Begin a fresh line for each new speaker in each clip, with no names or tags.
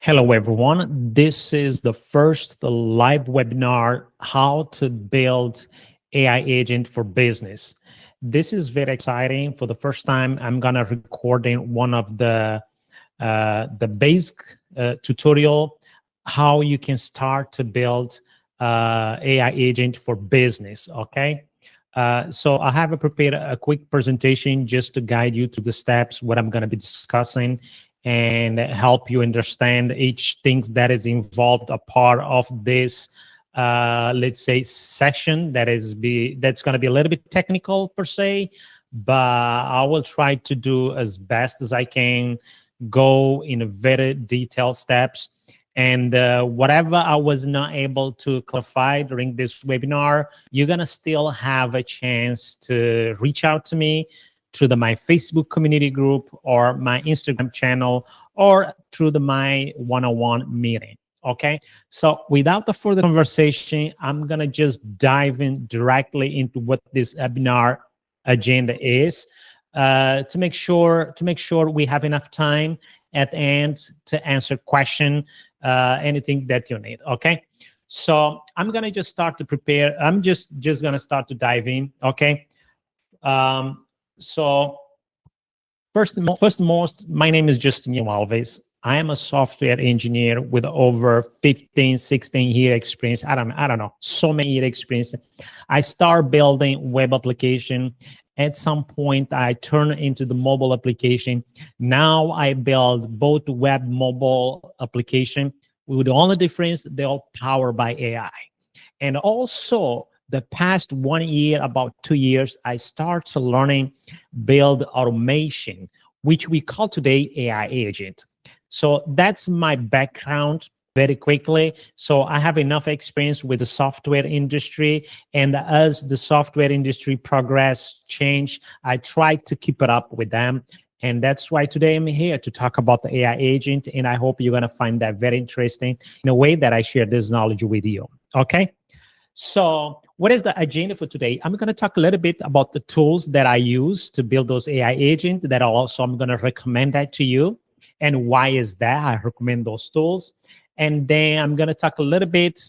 Hello, everyone. This is the first live webinar, How to Build AI Agent for Business. This is very exciting. For the first time, I'm going to recording one of the basic tutorial, how you can start to build AI agent for business, okay? So I have prepared a quick presentation just to guide you through the steps, what I'm going to be discussing, and help you understand each thing that is involved a part of this let's say session that's going to be a little bit technical per se, but I will try to do as best as I can, go in a very detailed steps, and whatever I was not able to clarify during this webinar, you're going to still have a chance to reach out to me through my Facebook community group or my Instagram channel or through my one-on-one meeting, okay? So without the further conversation, I'm gonna just dive in directly into what this webinar agenda is to make sure we have enough time at the end to answer question, anything that you need, okay? So I'm gonna just start to prepare. I'm just gonna start to dive in, okay? So first and most, my name is Justiniano Alves. I am a software engineer with over 15, 16 year experience. I don't know, so many year experience. I start building web application. At some point, I turn into the mobile application. Now I build both web mobile application with the only difference, they're all powered by AI. And also, the past 1 year, about 2 years, I started learning build automation, which we call today AI agent. So that's my background very quickly. So I have enough experience with the software industry, and as the software industry progress, change, I try to keep it up with them. And that's why today I'm here to talk about the AI agent, and I hope you're gonna find that very interesting in a way that I share this knowledge with you, okay? So what is the agenda for today? I'm going to talk a little bit about the tools that I use to build those AI agents that also I'm going to recommend that to you. And why is that? I recommend those tools. And then I'm going to talk a little bit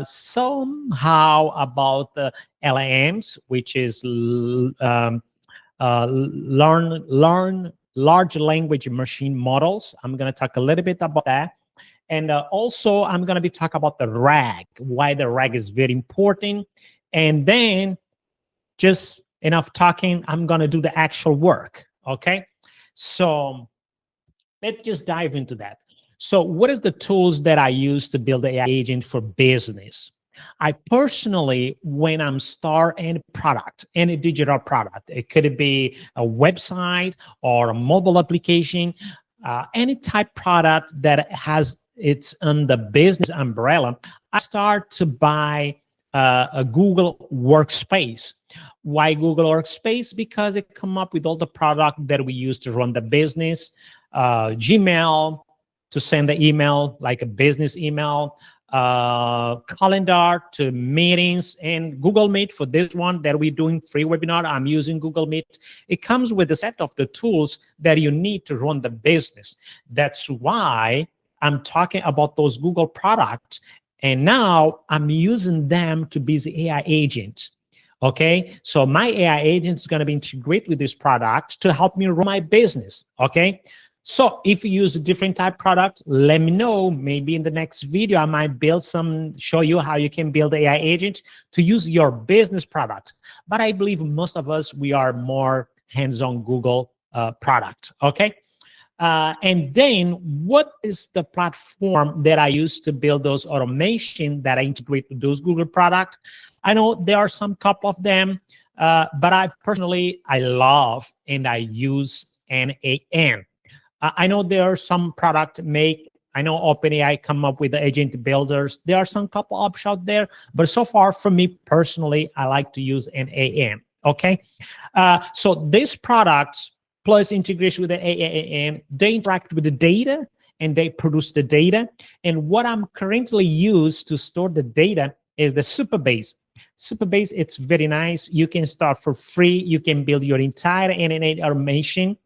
somehow about the LLMs, which is large language machine models. I'm going to talk a little bit about that. And also, I'm going to be talking about the RAG, why the RAG is very important. And then, just enough talking, I'm going to do the actual work, okay? So let's just dive into that. So what is the tools that I use to build the AI agent for business? I personally, when I'm start any product, any digital product, it could be a website or a mobile application, any type product that has it's on the business umbrella, I start to buy a Google Workspace. Why Google Workspace? Because it come up with all the product that we use to run the business, Gmail to send the email, like a business email, calendar to meetings, and Google Meet for this one that we're doing free webinar. I'm using Google Meet. It comes with a set of the tools that you need to run the business. That's why I'm talking about those Google products, and now I'm using them to be the AI agent. Okay, so my AI agent is going to be integrated with this product to help me run my business. Okay, so if you use a different type product, let me know. Maybe in the next video, I might show you how you can build AI agent to use your business product. But I believe most of us, we are more hands-on Google product. Okay. And then what is the platform that I use to build those automation that I integrate with those Google products? I know there are some couple of them, but I personally, I love and I use NAN. I know there are some product I know OpenAI come up with the agent builders. There are some couple options out there, but so far for me personally, I like to use NAN, okay? So these products, plus integration with the AAN, they interact with the data and they produce the data. And what I'm currently used to store the data is the Superbase. Superbase, it's very nice. You can start for free. You can build your entire NNA automation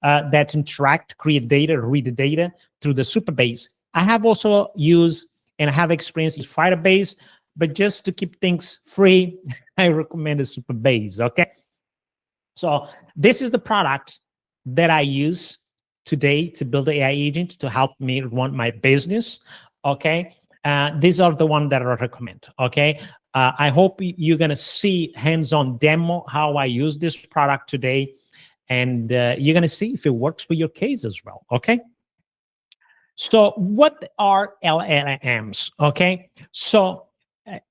that interact, create data, read the data through the Superbase. I have also used and I have experience with Firebase, but just to keep things free, I recommend a Superbase, okay? So this is the product that I use today to build the AI agent to help me run my business, okay? These are the ones that I recommend, okay? I hope you're gonna see hands-on demo how I use this product today, and you're gonna see if it works for your case as well, okay? So what are LLMs, okay? So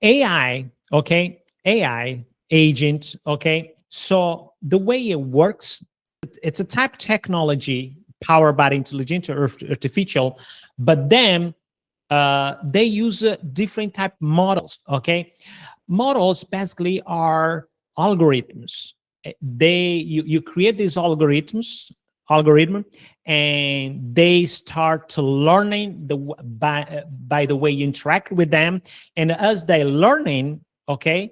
AI, okay? AI agent, okay? So the way it works, it's a type of technology powered by intelligent or artificial, but then they use different type models, okay? Models basically are algorithms. You create these algorithm, and they start to learning by the way you interact with them, and as they learning, okay,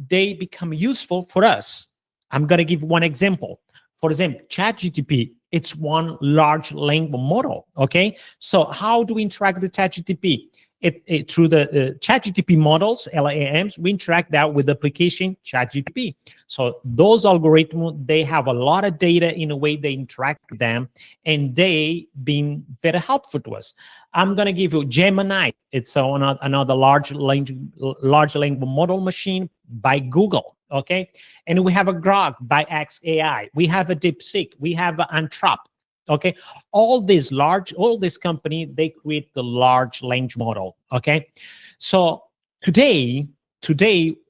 they become useful for us. I'm going to give one example. For example, ChatGPT, it's one large language model, okay? So how do we interact with ChatGPT? Through the ChatGPT models, LLMs, we interact that with the application ChatGPT. So those algorithms, they have a lot of data in the way they interact with them, and they been very helpful to us. I'm going to give you Gemini. It's another large language model machine by Google, okay? And we have a Grok by XAI. We have a DeepSeek. We have Anthropic. Okay, all this company, they create the large language model. Okay, so today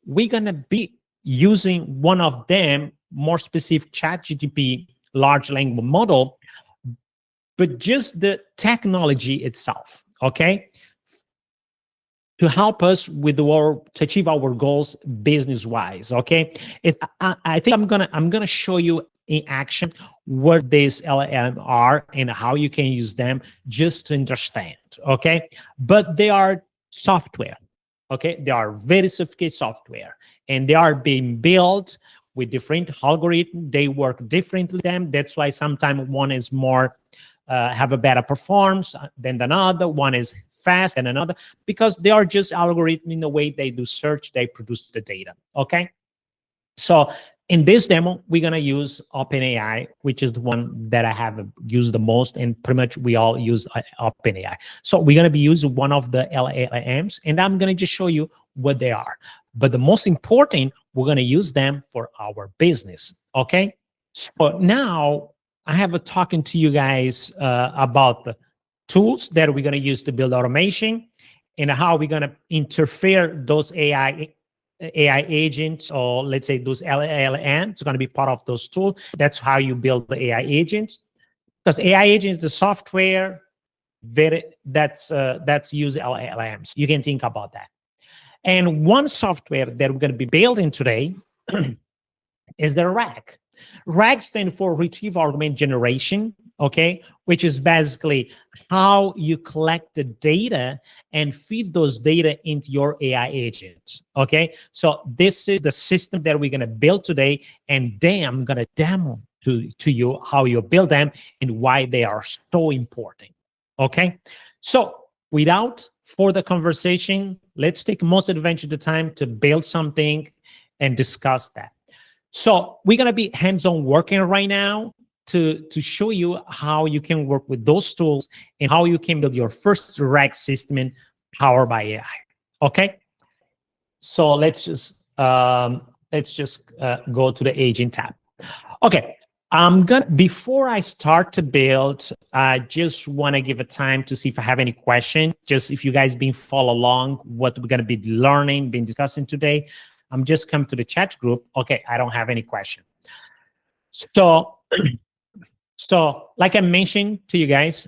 we're gonna be using one of them, more specific ChatGPT large language model, but just the technology itself. Okay, to help us with to achieve our goals business wise. Okay, I think I'm gonna show you in action what these LLM are and how you can use them just to understand, okay? But they are software, okay? They are very sophisticated software, and they are being built with different algorithms. They work differently than them. That's why sometimes one is more, have a better performance than another. One is fast than another, because they are just algorithms in the way they do search, they produce the data, okay? So in this demo, we're going to use OpenAI, which is the one that I have used the most, and pretty much we all use OpenAI. So we're going to be using one of the LLMs, and I'm going to just show you what they are. But the most important, we're going to use them for our business, okay? So now I have a talking to you guys about the tools that we're going to use to build automation, and how we're going to interfere those AI agents, or let's say those LLMs, it's going to be part of those tools. That's how you build the AI agents, because AI agents, the software that's use LLMs. You can think about that. And one software that we're going to be building today is the RAG. RAG stands for Retrieval Augmented Generation, okay, which is basically how you collect the data and feed those data into your AI agents, okay? So this is the system that we're going to build today, and then I'm going to demo to you how you build them and why they are so important, okay? So without further conversation, let's take most advantage of the time to build something and discuss that. So we're going to be hands-on working right now to show you how you can work with those tools and how you can build your first RAG system powered by AI. Okay. So let's just go to the agent tab. Okay. Before I start to build, I just want to give a time to see if I have any question. Just if you guys been follow along what we're going to be learning, been discussing today. I'm just come to the chat group. Okay, I don't have any question. So like I mentioned to you guys,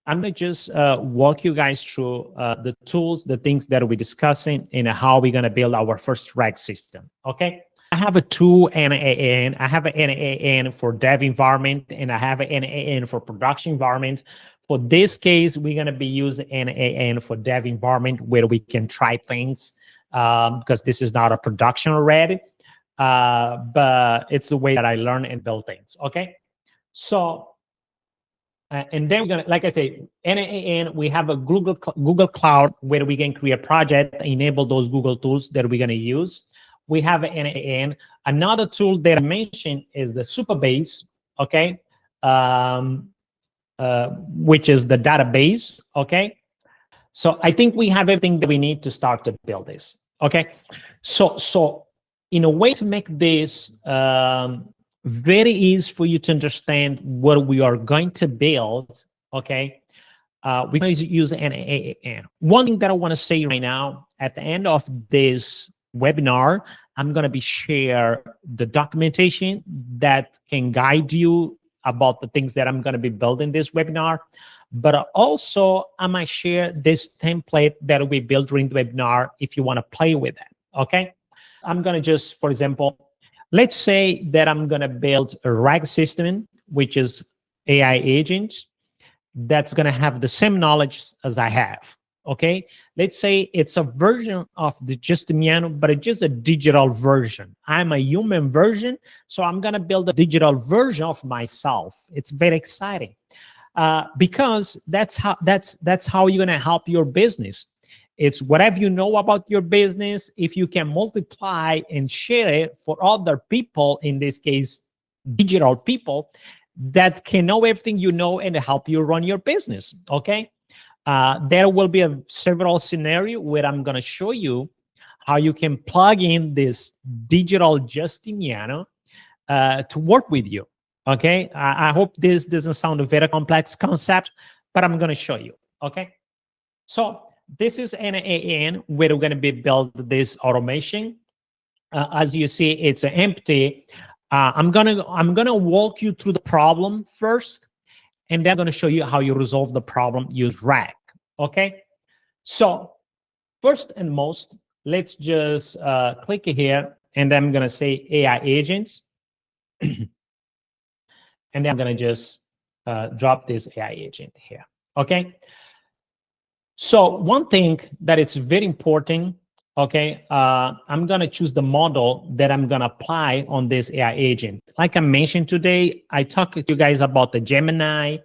I'm gonna just walk you guys through the tools, the things that we're discussing, and how we're gonna build our first RAG system. Okay, I have a two NAN. I have an NAN for dev environment, and I have an NAN for production environment. For this case, we're gonna be using NAN for dev environment, where we can try things, because this is not a production already, but it's the way that I learn and build things, okay? So And then we're gonna, like I say, NAN, we have a Google Cloud where we can create a project, enable those Google tools that we're gonna use. We have NAN. Another tool that I mentioned is the Supabase, okay, which is the database, okay. So I think we have everything that we need to start to build this, okay. So in a way to make this very easy for you to understand what we are going to build, okay, we're going to use NAN. One thing that I want to say right now, at the end of this webinar, I'm going to be share the documentation that can guide you about the things that I'm going to be building this webinar. But also, I might share this template that we built during the webinar if you want to play with it, okay? I'm going to just, for example, let's say that I'm going to build a RAG system, which is AI agents, that's going to have the same knowledge as I have, okay? Let's say it's a version of the Justimiano, but it's just a digital version. I'm a human version, so I'm going to build a digital version of myself. It's very exciting. Because that's how you're going to help your business. It's whatever you know about your business, if you can multiply and share it for other people, in this case digital people, that can know everything you know and help you run your business, okay. There will be several scenario where I'm going to show you how you can plug in this digital Justiniano to work with you. Okay, I hope this doesn't sound a very complex concept, but I'm going to show you. Okay, so this is NAN where we're going to be build this automation. As you see, it's empty. I'm gonna walk you through the problem first, and then I'm going to show you how you resolve the problem. Use RAG. Okay, so first and most, let's just click here, and I'm going to say AI agents. And then I'm going to just drop this AI agent here, okay? So one thing that it's very important, okay, I'm going to choose the model that I'm going to apply on this AI agent. Like I mentioned today, I talked to you guys about the Gemini,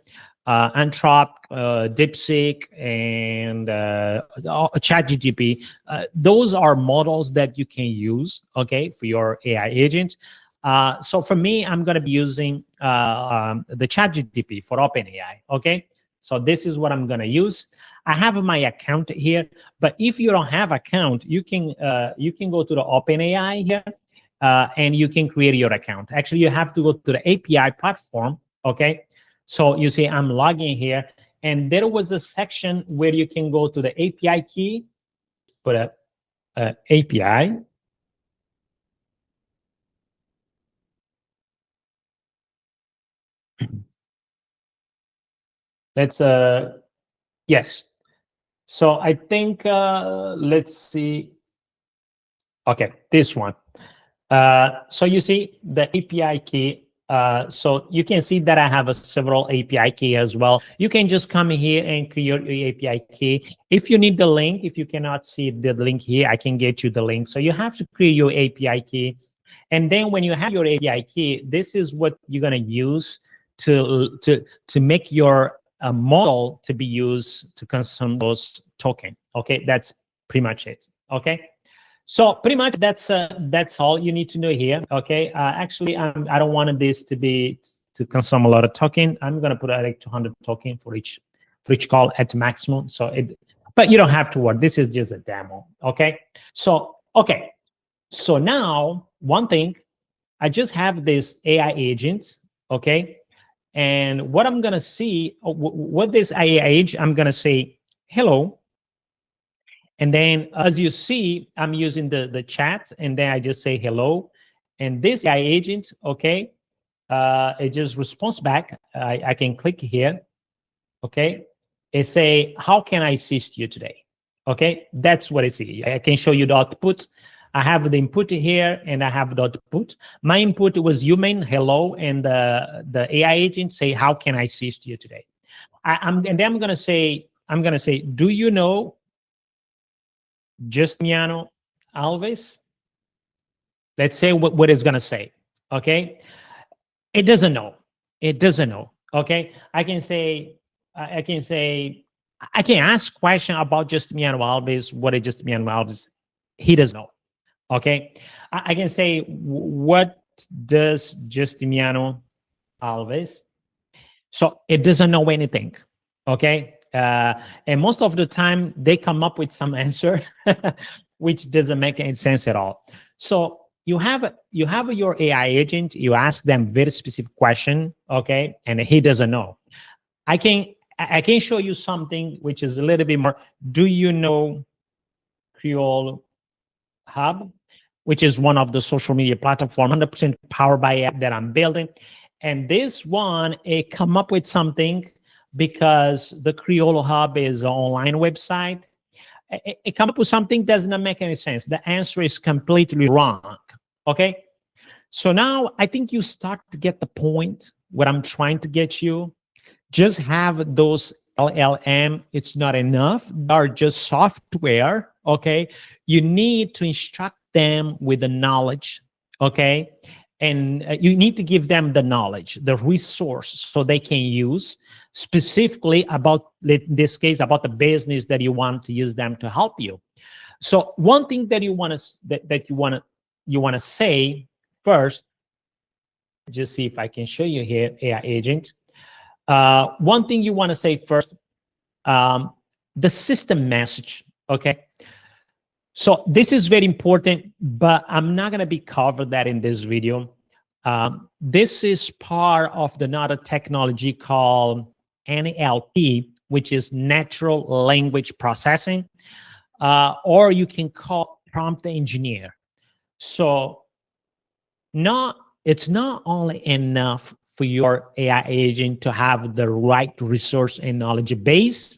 Anthropic, DeepSeek, and ChatGPT. Those are models that you can use, okay, for your AI agent. So for me, I'm going to be using the ChatGPT for OpenAI, okay? So this is what I'm going to use. I have my account here, but if you don't have account, you can go to the OpenAI here, and you can create your account. Actually, you have to go to the API platform, okay? So you see I'm logging here, and there was a section where you can go to the API key, put a API, let's yes. So I think let's see. Okay, this one. So you see the API key. So you can see that I have several API key as well. You can just come here and create your API key. If you need the link, if you cannot see the link here, I can get you the link. So you have to create your API key. And then when you have your API key, this is what you're going to use to make your model to be used to consume those token. Okay, that's pretty much it. Okay. So pretty much that's all you need to know here. Okay. Actually, I don't want this to consume a lot of token. I'm going to put like 200 token for each call at maximum. So but you don't have to worry. This is just a demo. Okay. So okay. So now one thing, I just have this AI agent. Okay. And what I'm going to see, what this AI agent, I'm going to say hello. And then as you see, I'm using the chat, and then I just say hello. And this AI agent, okay, it just responds back. I can click here, okay. It say, how can I assist you today? Okay, that's what I see. I can show you the output. I have the input here, and I have the output. My input was human, hello, and the AI agent say, how can I assist you today? And then I'm gonna say, do you know Justiniano Alves? Let's say what it's going to say. Okay. It doesn't know. It doesn't know. Okay, I can ask question about Justiniano Alves. What is Justiniano Alves? He doesn't know. Okay, I can say, what does Justiniano Alves? So it doesn't know anything. Okay, and most of the time they come up with some answer which doesn't make any sense at all. So you have your AI agent. You ask them very specific question, okay, and he doesn't know. I can show you something which is a little bit more. Do you know Creole Hub, which is one of the social media platform, 100% powered by app that I'm building? And this one, it come up with something because the Creole Hub is an online website. It come up with something that does not make any sense. The answer is completely wrong. Okay. So now I think you start to get the point what I'm trying to get you. Just have those LLM, it's not enough. They are just software, okay? You need to instruct them with the knowledge, okay? And you need to give them the knowledge, the resource, so they can use specifically about, in this case, about the business that you want to use them to help you. So one thing that you want to you want to say first, just see if I can show you here, AI agent. One thing you want to say first, the system message, okay? So this is very important, but I'm not going to be covered that in this video. This is part of another technology called NLP, which is natural language processing, or you can call prompt engineer. So it's not only enough for your AI agent to have the right resource and knowledge base,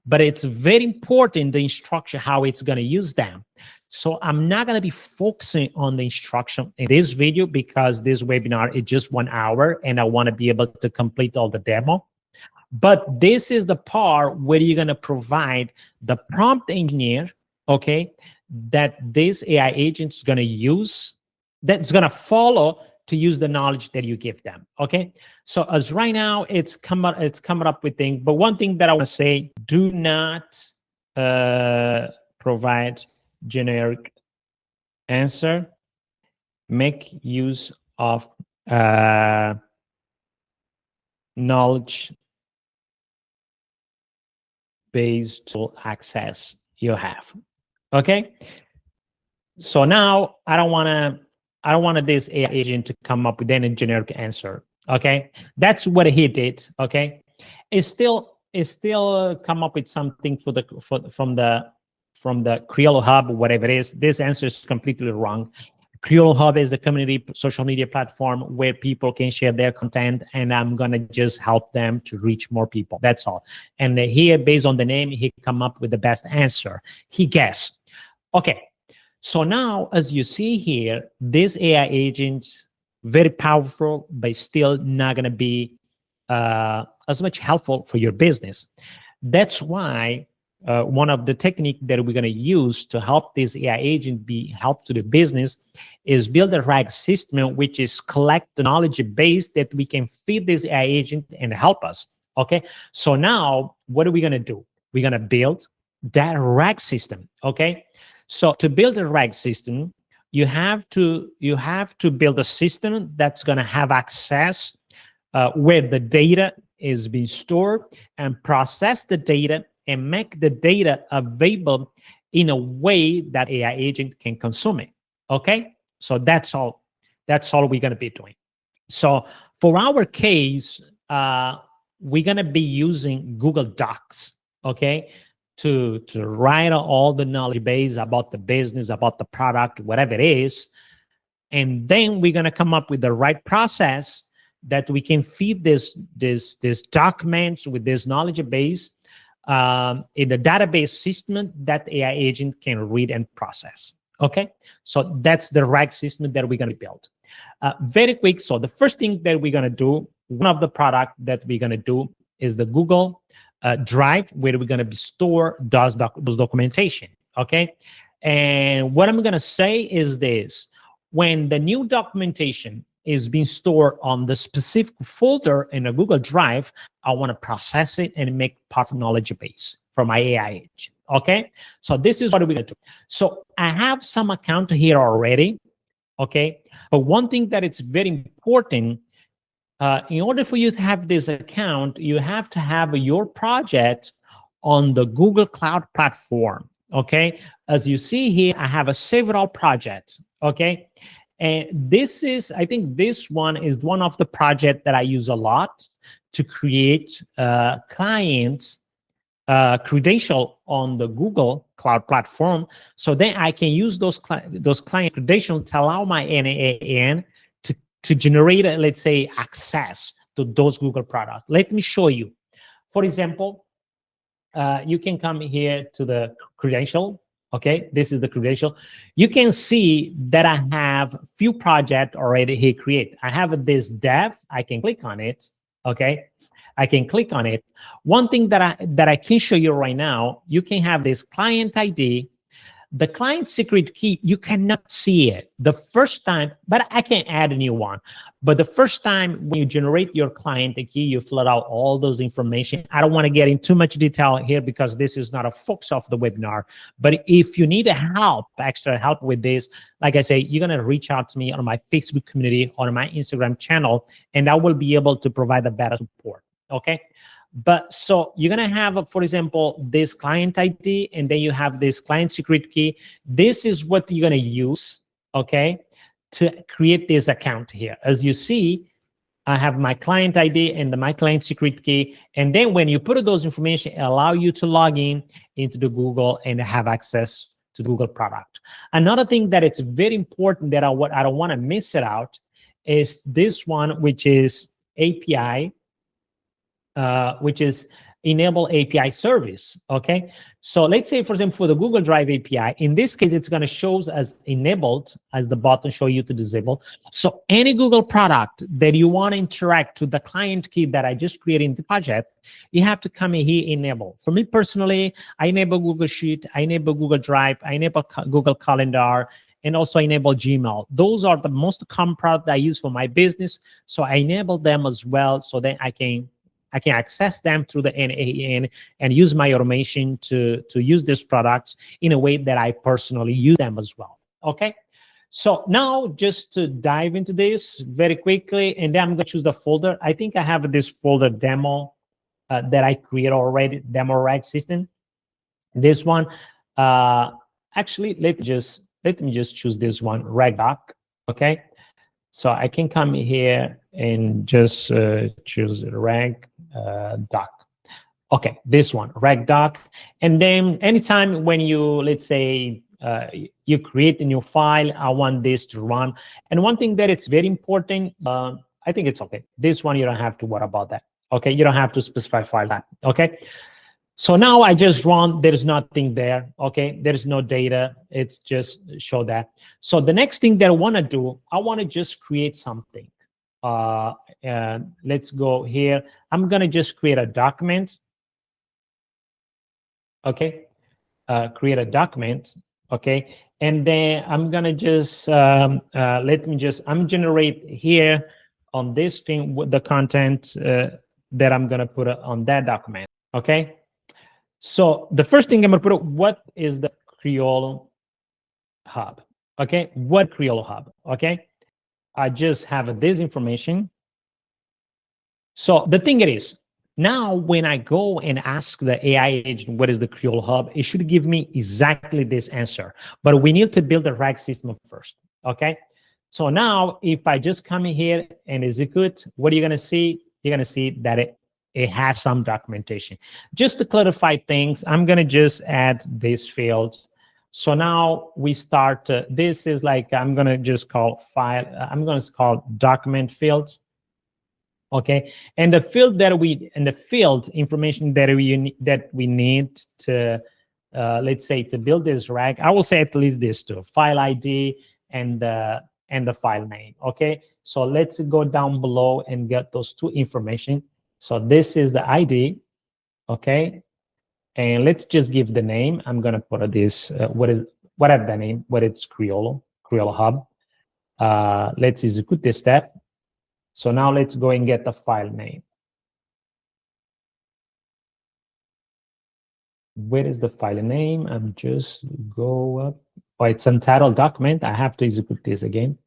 but it's very important, the instruction, how it's going to use them. So I'm not going to be focusing on the instruction in this video because this webinar is just 1 hour and I want to be able to complete all the demo. But this is the part where you're going to provide the prompt engineer, okay, that this AI agent is going to use, that's going to follow to use the knowledge that you give them. Okay, so as right now it's coming up with things, but one thing that I want to say: do not provide generic answer. Make use of knowledge based tool access you have. Okay, so now I don't want this AI agent to come up with any generic answer. Okay, that's what he did. Okay, it's still come up with something from the Creole Hub, whatever it is. This answer is completely wrong. Creole Hub is the community social media platform where people can share their content, and I'm gonna just help them to reach more people. That's all. And here, based on the name, he come up with the best answer. He guessed. Okay. So now, as you see here, this AI agent, very powerful, but still not going to be as much helpful for your business. That's why one of the techniques that we're going to use to help this AI agent be help to the business is build a RAG system, which is collect the knowledge base that we can feed this AI agent and help us. Okay. So now, what are we going to do? We're going to build that RAG system. Okay. So to build a RAG system, you have to build a system that's going to have access where the data is being stored and process the data and make the data available in a way that AI agent can consume it. Okay, so that's all we're going to be doing. So for our case, we're going to be using Google Docs. Okay, to write all the knowledge base about the business, about the product, whatever it is. And then we're going to come up with the right process that we can feed this documents with this knowledge base in the database system that AI agent can read and process. Okay, so that's the RAG system that we're going to build. Very quick. So the first thing that we're going to do, one of the product that we're going to do is the Google Drive, where we're going to store those documentation. Okay, and what I'm going to say is this: when the new documentation is being stored on the specific folder in a Google Drive, I want to process it and make part of knowledge base for my AIEcho. Okay, so this is what we're going to do. So I have some account here already. Okay, but one thing that it's very important, in order for you to have this account, you have to have your project on the Google Cloud platform. Okay, as you see here, I have several projects. Okay, and this is, I think this one is one of the projects that I use a lot to create clients credential on the Google Cloud platform. So then I can use those client credentials to allow my NAN to generate, let's say, access to those Google products. Let me show you. For example, you can come here to the credential. Okay, this is the credential. You can see that I have few projects already here created. I have this dev. I can click on it. Okay, I can click on it. One thing that I can show you right now, you can have this client ID. The client secret key, you cannot see it the first time, but I can add a new one. But the first time when you generate your client key, you fill out all those information. I don't want to get into too much detail here because this is not a focus of the webinar. But if you need extra help with this, like I say, you're going to reach out to me on my Facebook community or on my Instagram channel, and I will be able to provide a better support. Okay. But so you're going to have, for example, this client ID, and then you have this client secret key. This is what you're going to use, okay, to create this account here. As you see, I have my client ID and my client secret key. And then when you put those information, it allow you to log into the Google and have access to the Google product. Another thing that it's very important that I don't want to miss it out is this one, which is API, which is enable API service. Okay, so let's say, for example, for the Google Drive API, in this case, it's going to show as enabled, as the button show you to disable. So any Google product that you want to interact to the client key that I just created in the project, you have to come in here, enable. For me personally, I enable Google Sheet, I enable Google Drive, I enable Google Calendar, and also enable Gmail. Those are the most common products I use for my business. So I enable them as well, so then I can access them through the NAN and use my automation to use these products in a way that I personally use them as well. Okay, so now just to dive into this very quickly, and then I'm going to choose the folder. I think I have this folder demo that I create already, demo rag system. This one, actually, let me just choose this one, rag doc. Okay, so I can come here and just choose rag doc. Okay, this one, rag doc. And then anytime when you, let's say, you create a new file, I want this to run. And one thing that it's very important, I think it's okay. This one, you don't have to worry about that. Okay, you don't have to specify file that. Okay, so now I just run, there's nothing there. Okay, there's no data, it's just show that. So the next thing that I want to do, I want to just create something. And let's go here. I'm going to just create a document. Okay, create a document. Okay, and then I'm going to just I'm generate here on this thing with the content that I'm going to put on that document. Okay, so the first thing I'm going to put, what is the Criollo hub? Okay, what Criollo hub? Okay, I just have this information. So the thing is, now when I go and ask the AI agent, what is the Criollo hub, it should give me exactly this answer. But we need to build a RAG system first, okay? So now if I just come in here and execute, what are you gonna see? You're gonna see that it has some documentation. Just to clarify things, I'm gonna just add this field. So now we start, this is like, I'm gonna just call file, I'm gonna call document fields. Okay, and the field that information that we need to, let's say, to build this rag, I will say at least this two: file ID and the file name. Okay, so let's go down below and get those two information. So this is the ID. Okay, and let's just give the name. I'm gonna put this. What is the name? What it's Criollo Hub. Let's execute this step. So now let's go and get the file name. Where is the file name? I'm just go up. Oh, it's untitled document. I have to execute this again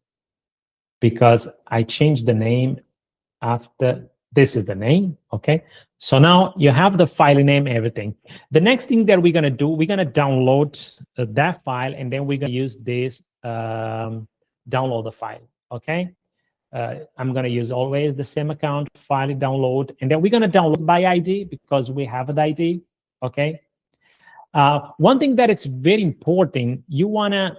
because I changed the name after this is the name. Okay. So now you have the file name, everything. The next thing that we're going to do, we're going to download that file, and then we're going to use this download the file. Okay. I'm going to use always the same account, file download, and then we're going to download by ID because we have an ID. Okay. One thing that it's very important, you wanna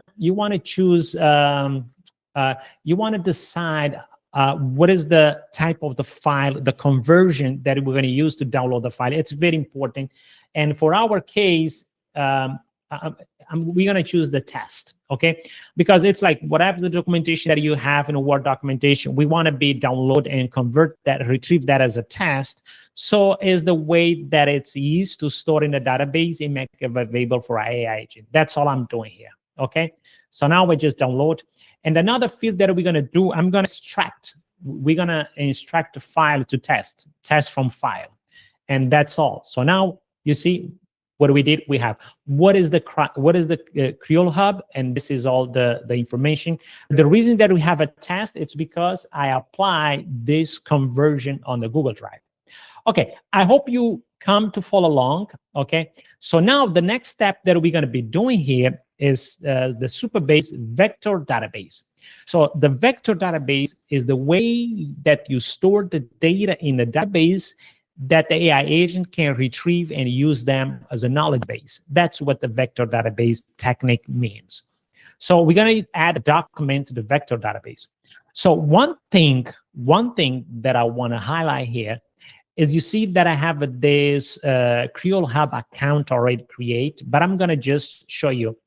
choose, you wanna decide what is the type of the file, the conversion that we're gonna use to download the file. It's very important. And for our case, we're gonna choose the test, okay? Because it's like whatever the documentation that you have in a Word documentation, we wanna be download and convert that, retrieve that as a test. So is the way that it's used to store in the database and make it available for our AI agent. That's all I'm doing here, okay? So now we just download. And another field that we're gonna do, I'm gonna extract. We're gonna extract the file to test from file. And that's all. So now you see, what we did, we have what is the Creole Hub, and this is all the information. The reason that we have a test, it's because I apply this conversion on the Google Drive. Okay, I hope you come to follow along. Okay, so now the next step that we're going to be doing here is the Supabase vector database. So the vector database is the way that you store the data in the database that the AI agent can retrieve and use them as a knowledge base. That's what the vector database technique means. So we're going to add a document to the vector database. So one thing that I want to highlight here is you see that I have this Creole Hub account already created, but I'm going to just show you.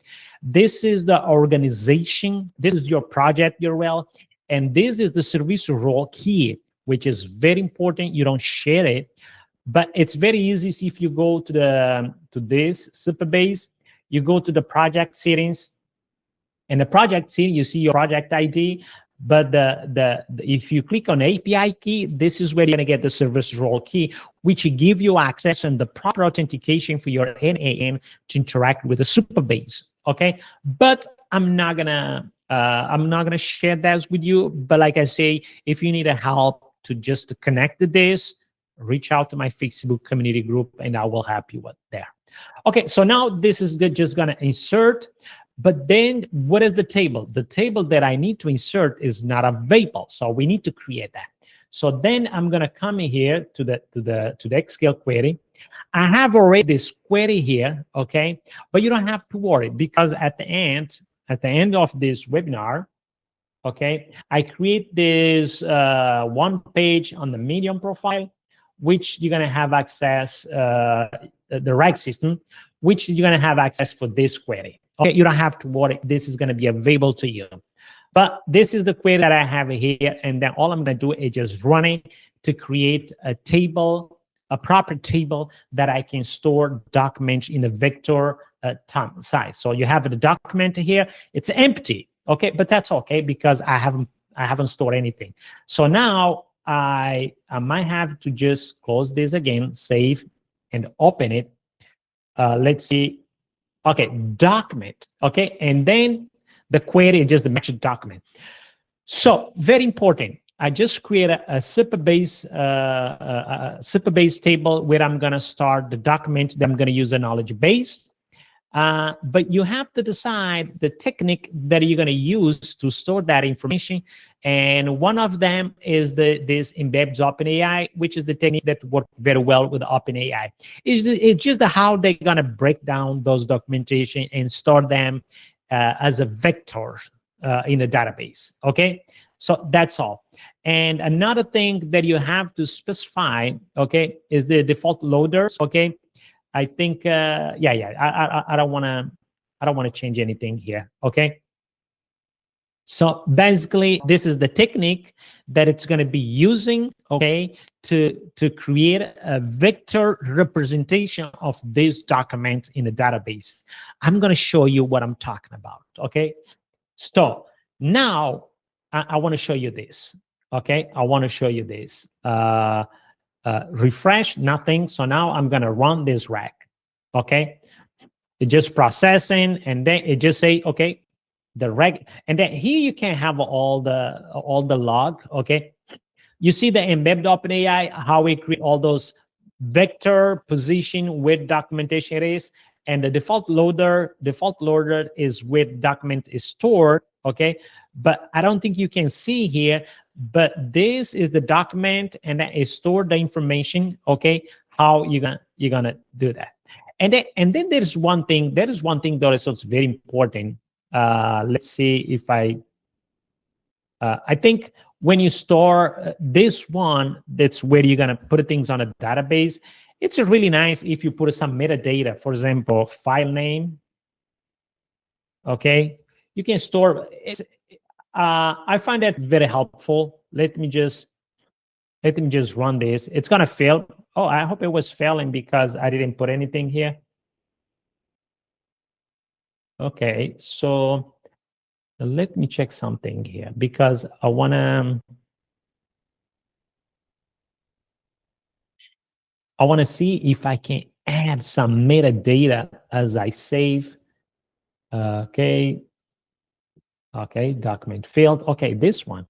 This is the organization. This is your project URL, and this is the service role key, which is very important. You don't share it, but it's very easy. So if you go to this Supabase, you go to the project settings, and the project setting, you see your project ID. But if you click on API key, this is where you're gonna get the service role key, which give you access and the proper authentication for your NAN to interact with the Supabase. Okay, but I'm not gonna share that with you. But like I say, if you need a help to connect to this, reach out to my Facebook community group and I will help you with there. Okay, so now this is just gonna insert, but then what is the table? The table that I need to insert is not available, so we need to create that. So then I'm gonna come in here to the xScale query. I have already this query here, okay, but you don't have to worry because at the end of this webinar, okay, I create this one page on the Medium profile, which you're gonna have access, the RAG system, which you're gonna have access for this query. Okay, you don't have to worry, this is gonna be available to you. But this is the query that I have here, and then all I'm gonna do is just run it to create a table, a proper table that I can store documents in the vector size. So you have the document here, it's empty. Okay, but that's okay because I haven't stored anything. So now I might have to just close this again, save, and open it. Let's see. Okay, document. Okay, and then the query is just the match document. So very important. I just created a Supabase table where I'm gonna start the document that I'm gonna use a knowledge base. But you have to decide the technique that you're going to use to store that information. And one of them is this embeds OpenAI, which is the technique that works very well with OpenAI. It's just how they're going to break down those documentation and store them as a vector in a database. Okay, so that's all. And another thing that you have to specify, okay, is the default loaders. Okay. I think, I don't want to change anything here, okay? So basically, this is the technique that it's going to be using, okay, to create a vector representation of this document in a database. I'm going to show you what I'm talking about, okay? So now I want to show you this. Okay, I want to show you this. Refresh, nothing. So now I'm going to run this rag. Okay, it's just processing, and then it just say, okay, the reg, and then here you can have all the log. Okay, you see the embed.ai, how we create all those vector position with documentation it is, and the default loader is with document is stored. Okay, but I don't think you can see here, but this is the document, and that is stored the information. Okay, how you're gonna do that. And then there is one thing that is also very important. Let's see if I think when you store this one, that's where you're gonna put things on a database. It's really nice if you put some metadata, for example, file name. Okay, you can store. I find that very helpful. Let me just run this. It's gonna fail. Oh, I hope it was failing because I didn't put anything here. Okay, so let me check something here because I wanna see if I can add some metadata as I save. Okay, document field. Okay, this one.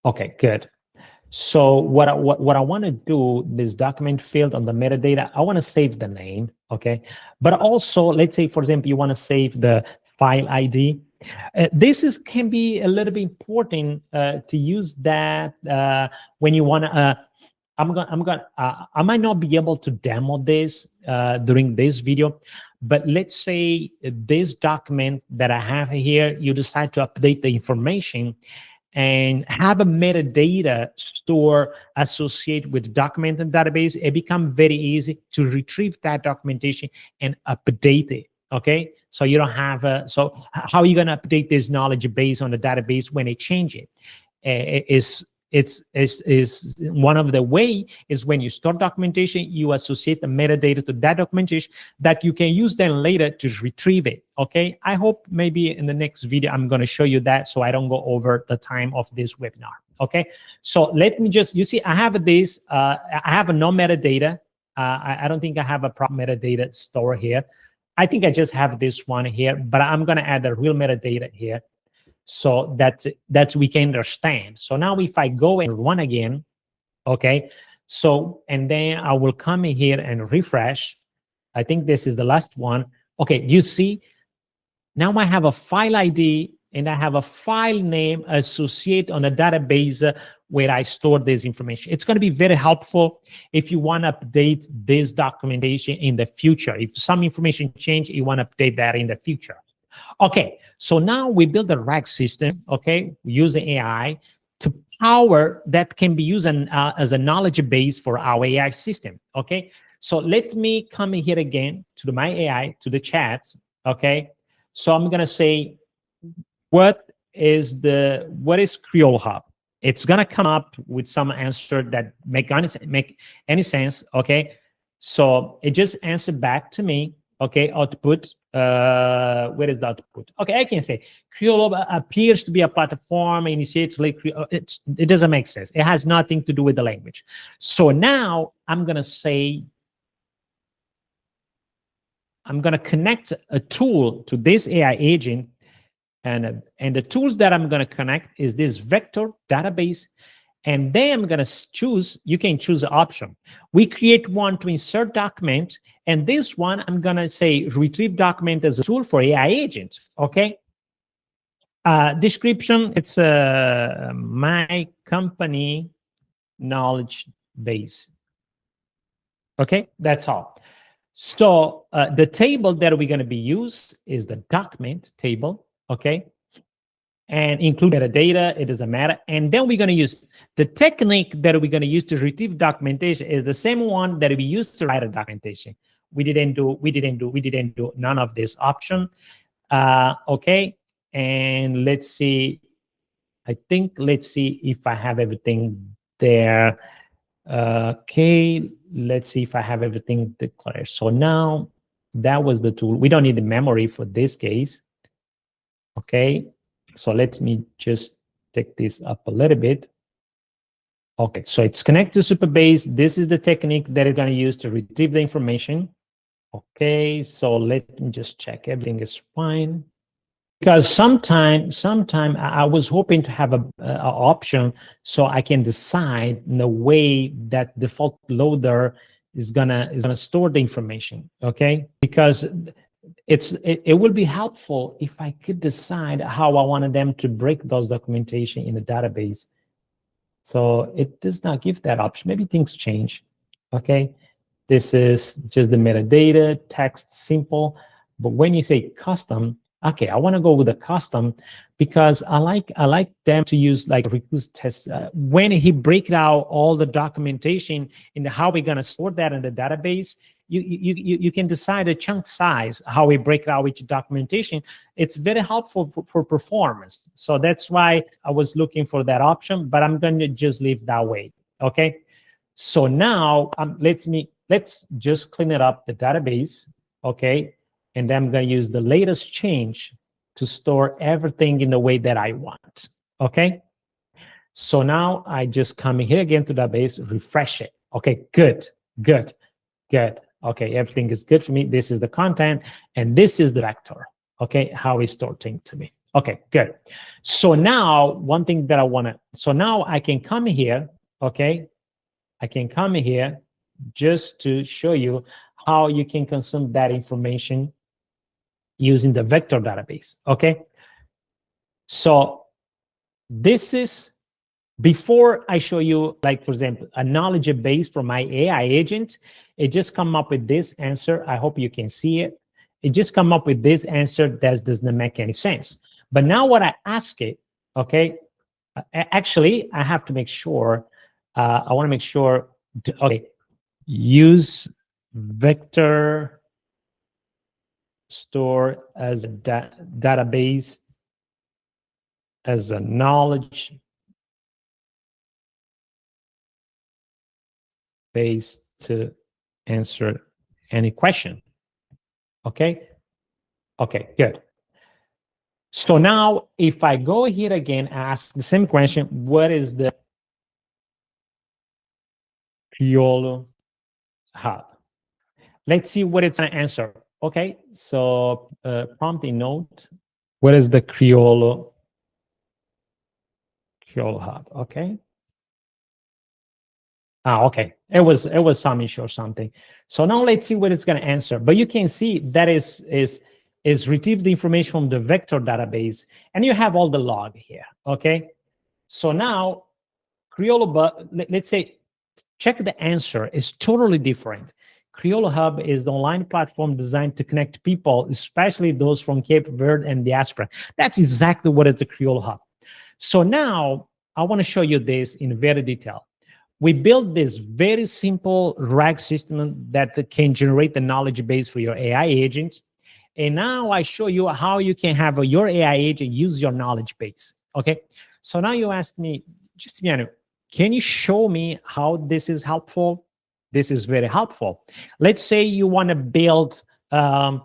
Okay, good. So what I want to do, this document field on the metadata, I want to save the name. Okay, but also let's say, for example, you want to save the file ID. This can be a little bit important to use that when you want to. I might not be able to demo this during this video, but let's say this document that I have here, you decide to update the information and have a metadata store associated with document and database. It becomes very easy to retrieve that documentation and update it. Okay, so you don't have so how are you going to update this knowledge base on the database when it changes? Is one of the way is when you store documentation, you associate the metadata to that documentation that you can use then later to retrieve it. Okay, I hope maybe in the next video I'm going to show you that, so I don't go over the time of this webinar. Okay, so let me just, you see I have this I have a no metadata. I don't think I have a proper metadata store here. I think I just have this one here, but I'm going to add the real metadata here so that we can understand. So now if I go and run again, okay, so and then I will come in here and refresh. I think this is the last one. Okay, you see now I have a file ID and I have a file name associated on a database where I store this information. It's going to be very helpful if you want to update this documentation in the future. If some information change, you want to update that in the future. Okay, so now we build a RAG system, okay, using AI to power that can be used as a knowledge base for our AI system, okay? So let me come in here again to my AI, to the chat, okay? So I'm gonna say, what is Creole Hub? It's gonna come up with some answer that make any sense, okay? So it just answered back to me, okay, output. Where is the output? Okay, I can say Creole appears to be a platform initiated. It doesn't make sense. It has nothing to do with the language. So now I'm gonna say, I'm gonna connect a tool to this AI agent, and the tools that I'm gonna connect is this vector database. And then I'm going to choose, you can choose the option. We create one to insert document. And this one, I'm going to say retrieve document as a tool for AI agents. Okay. Description, it's my company knowledge base. Okay, that's all. So the table that we're going to be used is the document table. Okay. And include metadata, it doesn't matter. And then we're going to use the technique that we're going to use to retrieve documentation is the same one that we used to write a documentation. We didn't do none of this option. Okay, and let's see. Let's see if I have everything there. Okay, let's see if I have everything declared. So now That was the tool. We don't need the memory for this case. Okay, so let me just take this up a little bit. Okay, so it's connected to Supabase. This is the technique that it's going to use to retrieve the information. Okay, so let me just check everything is fine. Because sometime I was hoping to have a option so I can decide in the way that default loader is gonna store the information. Okay, because it will be helpful if I could decide how I wanted them to break those documentation in the database. So it does not give that option. Maybe things change. Okay, this is just the metadata, text, simple. But when you say custom, okay, I want to go with a custom because I like them to use like recursive tests. When he break out all the documentation and how we're gonna store that in the database, you can decide a chunk size, how we break out each documentation. It's very helpful for performance. So that's why I was looking for that option, but I'm going to just leave that way. Okay. So now let's just clean it up, the database. Okay. And then I'm going to use the latest change to store everything in the way that I want. Okay. So now I just come here again to the database, refresh it. Okay, good. Okay, everything is good for me. This is the content, and this is the vector. Okay, how we store things to me. Okay, good. So now one thing that I want to, so now I can come here. Okay, I can come here just to show you how you can consume that information using the vector database. Okay, so this is before I show you, like, for example, a knowledge base from my AI agent. It just come up with this answer. I hope you can see it. It just come up with this answer that doesn't make any sense. But now what I ask it, okay, actually, I have to make sure, I want to make sure, okay, use vector store as a database, as a knowledge base to answer any question. Okay. Okay, good. So now if I go here again, ask the same question, what is the Criollo hub? Let's see what it's going to answer. Okay, so prompt in note, what is the Criollo hub? Okay. Okay, it was some issue or something. So now let's see what it's going to answer. But you can see that is retrieve the information from the vector database, and you have all the log here. Okay, so now Criollo, but let's say check the answer is totally different. Criollo Hub is the online platform designed to connect people, especially those from Cape Verde and diaspora. That's exactly what is the Criollo Hub. So now I want to show you this in very detail. We built this very simple RAG system that can generate the knowledge base for your AI agent. And now I show you how you can have your AI agent use your knowledge base. Okay. So now you ask me, Justiniano, can you show me how this is helpful? This is very helpful. Let's say you want to build a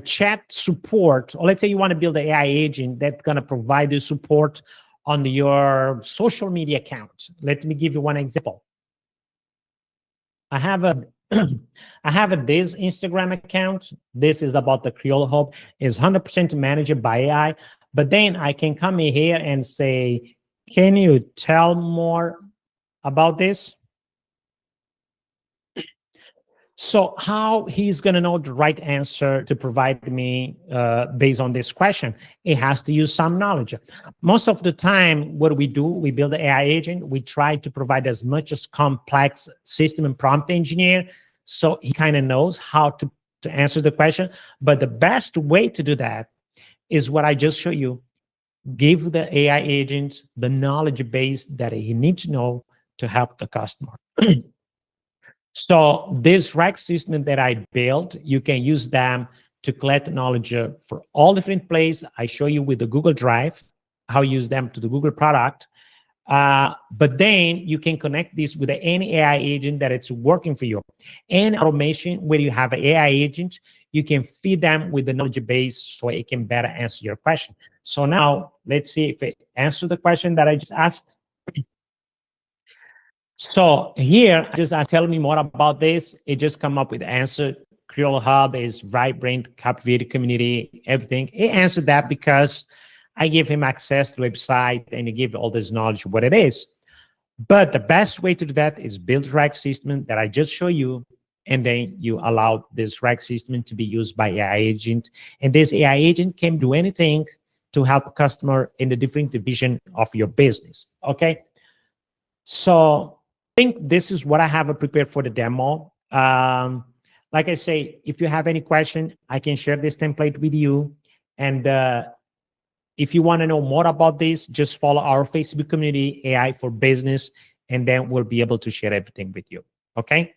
chat support, or let's say you want to build an AI agent that's going to provide you support on your social media account. Let me give you one example. I have a this Instagram account. This is about the Criollo Hub. It's 100% managed by AI. But then I can come in here and say, can you tell more about this? So how he's going to know the right answer to provide me based on this question? It has to use some knowledge. Most of the time, what we do, we build an AI agent. We try to provide as much as complex system and prompt engineer, so he kind of knows how to answer the question. But the best way to do that is what I just showed you. Give the AI agent the knowledge base that he needs to know to help the customer. So this RAG system that I built, you can use them to collect knowledge for all different places. I show you with the Google Drive, how you use them to the Google product. But then you can connect this with any AI agent that it's working for you. And automation, where you have an AI agent, you can feed them with the knowledge base so it can better answer your question. So now let's see if it answers the question that I just asked. So here, tell me more about this. It just come up with the answer. Creole Hub is vibrant, captivated community, everything. It answered that because I give him access to the website and he give all this knowledge what it is. But the best way to do that is build RAG system that I just show you, and then you allow this RAG system to be used by AI agent. And this AI agent can do anything to help a customer in the different division of your business. Okay. So I think this is what I have prepared for the demo. Like I say, if you have any question, I can share this template with you. And if you want to know more about this, just follow our Facebook community, AI for Business, and then we'll be able to share everything with you. Okay?